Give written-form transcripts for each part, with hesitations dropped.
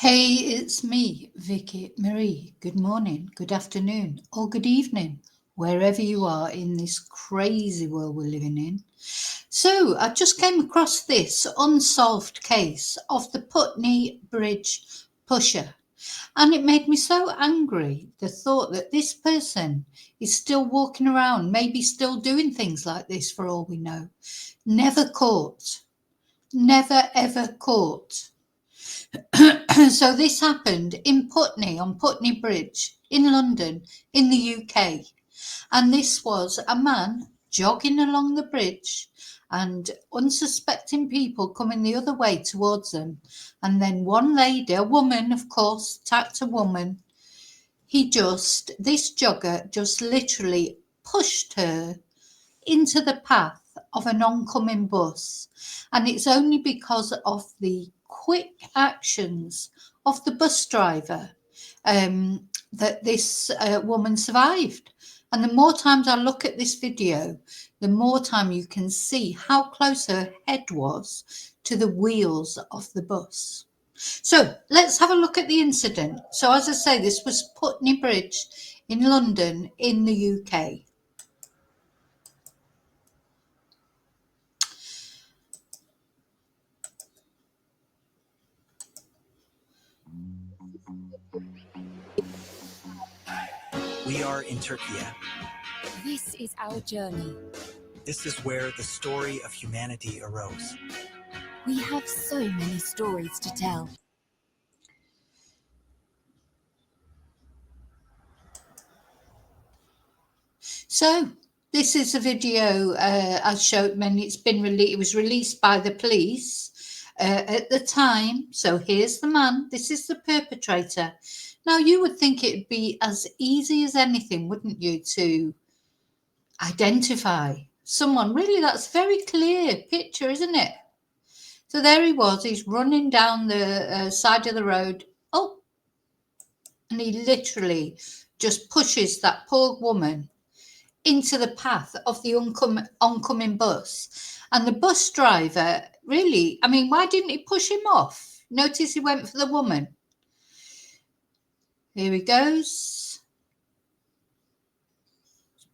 Hey, it's me, Vicky Marie. Good morning, good afternoon, or good evening, wherever you are in this crazy world we're living in. So, I just came across this unsolved case of the Putney Bridge pusher, and it made me so angry. The thought that this person is still walking around, maybe still doing things like this for all we know. Never caught, never ever caught. So this happened in Putney, on Putney Bridge in London, in the UK. And this was a man jogging along the bridge and unsuspecting people coming the other way towards them. And then one lady, a woman, of course, attacked a woman. This jogger just literally pushed her into the path of an oncoming bus. And it's only because of the quick actions of the bus driver that this woman survived. And the more times I look at this video, the more time you can see how close her head was to the wheels of the bus. So let's have a look at the incident. So as I say, this was Putney Bridge in London in the UK. We are in Turkey. This is our journey. This is where the story of humanity arose. We have so many stories to tell. So this is a video as showed when it's been released. It was released by the police at the time. So here's the man. This is the perpetrator. Now you would think it'd be as easy as anything, wouldn't you, to identify someone? Really, that's very clear picture, isn't it? So there he was. He's running down the side of the road. Oh, and he literally just pushes that poor woman into the path of the oncoming bus. And the bus driver, really, I mean, why didn't he push him off? Notice he went for the woman. Here he goes.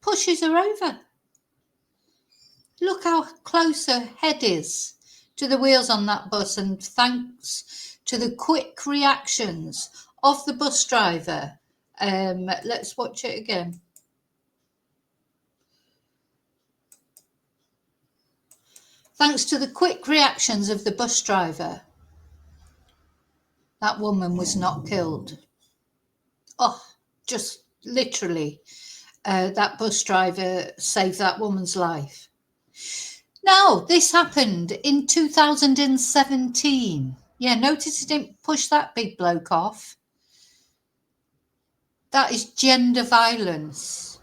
Pushes her over. Look how close her head is to the wheels on that bus. And thanks to the quick reactions of the bus driver, let's watch it again. Thanks to the quick reactions of the bus driver, that woman was not killed. Oh, just literally, that bus driver saved that woman's life. Now, this happened in 2017. Yeah, notice he didn't push that big bloke off. That is gender violence.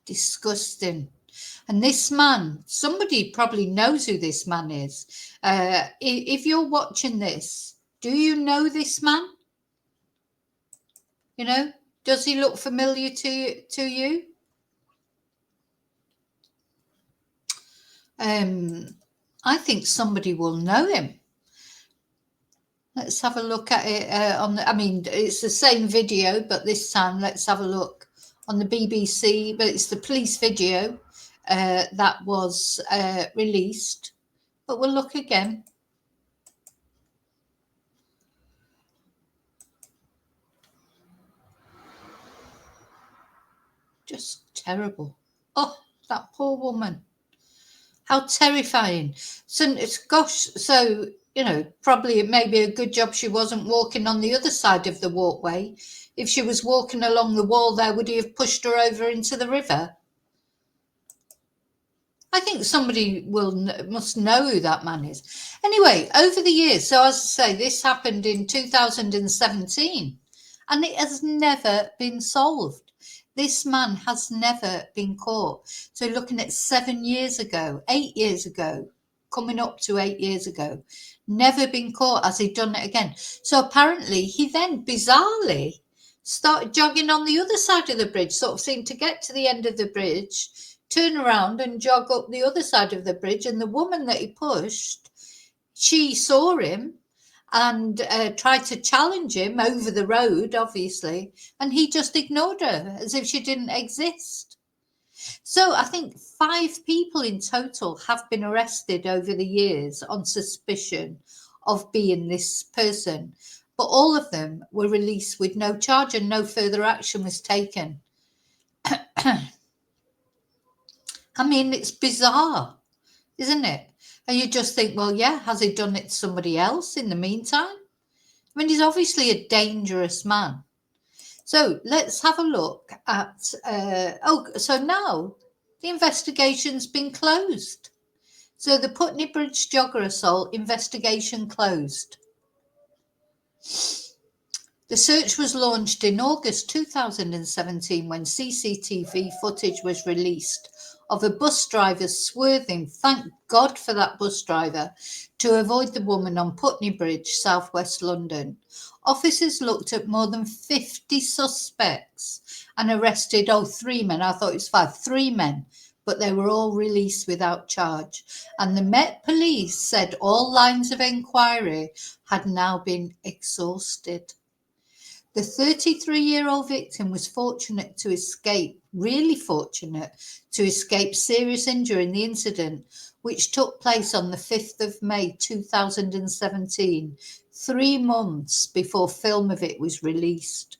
Disgusting. And this man, somebody probably knows who this man is. If you're watching this, do you know this man? You know, does he look familiar to you? I think somebody will know him. Let's have a look at it I mean, it's the same video, but this time let's have a look on the BBC. But it's the police video that was released. But we'll look again. Just terrible. Oh, that poor woman. How terrifying. So, gosh, so, you know, probably it may be a good job she wasn't walking on the other side of the walkway. If she was walking along the wall there, would he have pushed her over into the river? I think somebody must know who that man is. Anyway, over the years, so as I say, this happened in 2017 and it has never been solved. This man has never been caught. So looking at 7 years ago, 8 years ago, coming up to 8 years ago, never been caught. Has he done it again? So apparently he then bizarrely started jogging on the other side of the bridge, sort of seemed to get to the end of the bridge, turn around and jog up the other side of the bridge. And the woman that he pushed, she saw him and tried to challenge him over the road, obviously, and he just ignored her as if she didn't exist. So I think 5 people in total have been arrested over the years on suspicion of being this person, but all of them were released with no charge and no further action was taken. I mean, it's bizarre, isn't it? And you just think, well, yeah, has he done it to somebody else in the meantime? I mean, he's obviously a dangerous man. So let's have a look at, so now the investigation's been closed. So the Putney Bridge jogger assault investigation closed. The search was launched in August 2017 when CCTV footage was released of a bus driver swerving, thank God for that bus driver, to avoid the woman on Putney Bridge, southwest London. Officers looked at more than 50 suspects and arrested, 3 men. I thought it was 5, 3 men, but they were all released without charge. And the Met Police said all lines of inquiry had now been exhausted. The 33-year-old victim was fortunate to escape, really fortunate, to escape serious injury in the incident, which took place on the 5th of May 2017, 3 months before film of it was released.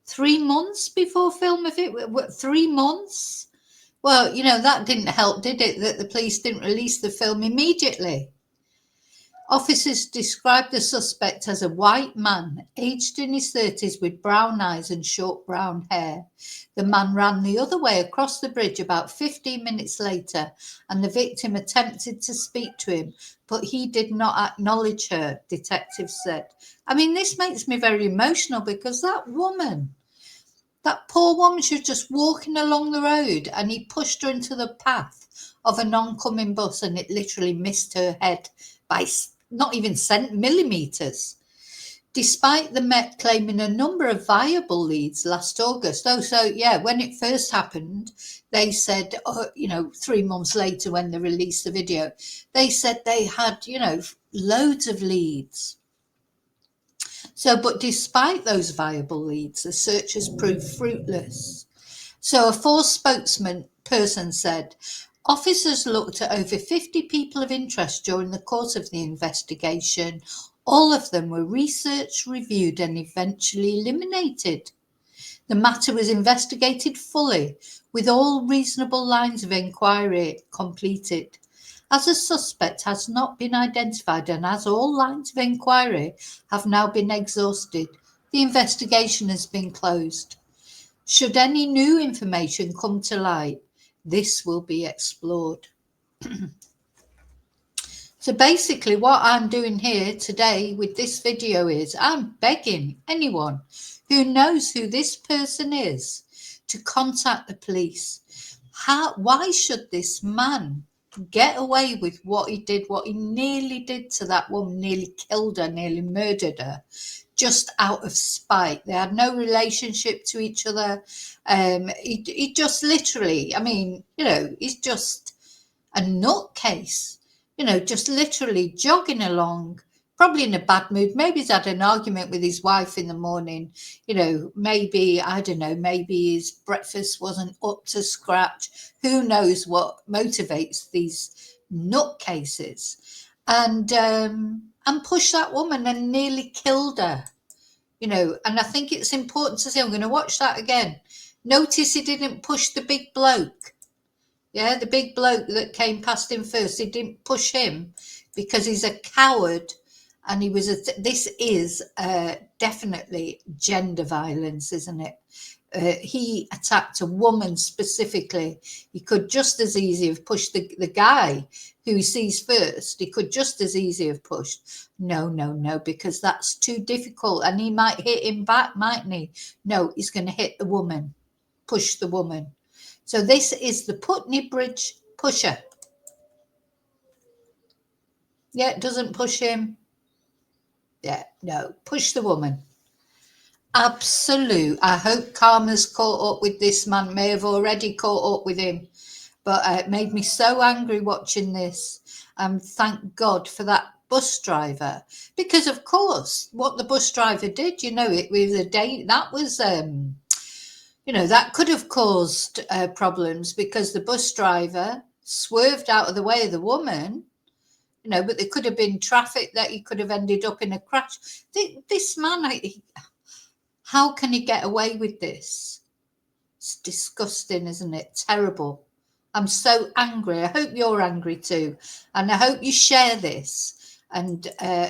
3 months before film of it? 3 months? Well, that didn't help, did it, that the police didn't release the film immediately? Officers described the suspect as a white man, aged in his 30s with brown eyes and short brown hair. The man ran the other way across the bridge about 15 minutes later, and the victim attempted to speak to him, but he did not acknowledge her, detectives said. I mean, this makes me very emotional because that woman, that poor woman, she was just walking along the road and he pushed her into the path of an oncoming bus and it literally missed her head by not even millimeters. Despite the Met claiming a number of viable leads last August. When it first happened, they said, 3 months later when they released the video, they said they had, loads of leads. But despite those viable leads, the search has proved fruitless. So a Force spokesperson said, officers looked at over 50 people of interest during the course of the investigation. All of them were researched, reviewed, and eventually eliminated. The matter was investigated fully, with all reasonable lines of inquiry completed. As a suspect has not been identified and as all lines of inquiry have now been exhausted, the investigation has been closed. Should any new information come to light, this will be explored. So basically what I'm doing here today with this video is I'm begging anyone who knows who this person is to contact the police. Why should this man get away with what he did, what he nearly did to that woman, nearly killed her, nearly murdered her, just out of spite? They had no relationship to each other. He just literally, he's just a nutcase, just literally jogging along, probably in a bad mood. Maybe he's had an argument with his wife in the morning. Maybe, I don't know, maybe his breakfast wasn't up to scratch. Who knows what motivates these nutcases? And pushed that woman and nearly killed her. And I think it's important to say, I'm going to watch that again. Notice he didn't push the big bloke. Yeah, the big bloke that came past him first. He didn't push him because he's a coward. And this is definitely gender violence, isn't it? He attacked a woman specifically. He could just as easily have pushed the guy who he sees first. He could just as easily have pushed. No, because that's too difficult. And he might hit him back, mightn't he? No, he's going to hit the woman, push the woman. So this is the Putney Bridge pusher. Yeah, it doesn't push him. Yeah, no, push the woman. Absolute. I hope karma's caught up with this man. May have already caught up with him. But it made me so angry watching this. Thank God for that bus driver, because of course what the bus driver did, it was a day that was that could have caused problems, because the bus driver swerved out of the way of the woman, but there could have been traffic that he could have ended up in a crash. This man, how can he get away with this? It's disgusting, isn't it? Terrible. I'm so angry. I hope you're angry too. And I hope you share this and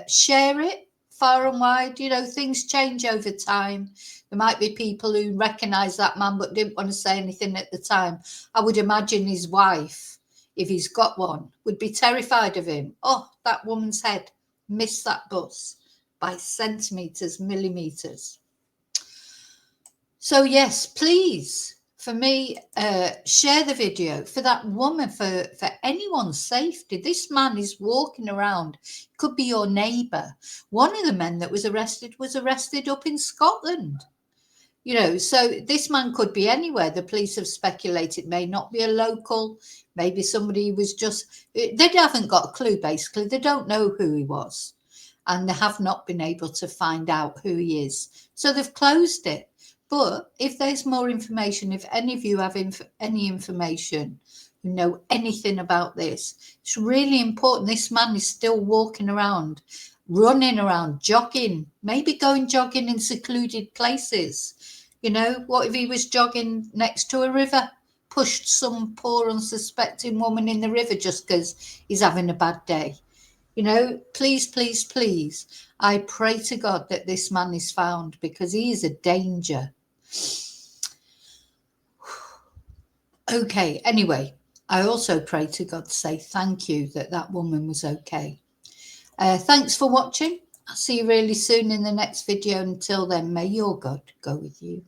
share it far and wide. Things change over time. There might be people who recognise that man but didn't want to say anything at the time. I would imagine his wife, if he's got one, would be terrified of him. Oh, that woman's head missed that bus by centimetres, millimetres. So yes, please, for me, share the video for that woman, for anyone's safety. This man is walking around, could be your neighbour. One of the men that was arrested up in Scotland. So this man could be anywhere. The police have speculated may not be a local, maybe somebody was they haven't got a clue, basically. They don't know who he was, and they have not been able to find out who he is. So they've closed it. But if there's more information, if any of you have any information, who know anything about this, it's really important. This man is still walking around, running around, jogging, maybe going jogging in secluded places. What if he was jogging next to a river, pushed some poor unsuspecting woman in the river just because he's having a bad day? Please, please, please, I pray to God that this man is found, because he is a danger. Okay, anyway, I also pray to God to say thank you that woman was okay. Thanks for watching. I'll see you really soon in the next video. Until then, may your God go with you.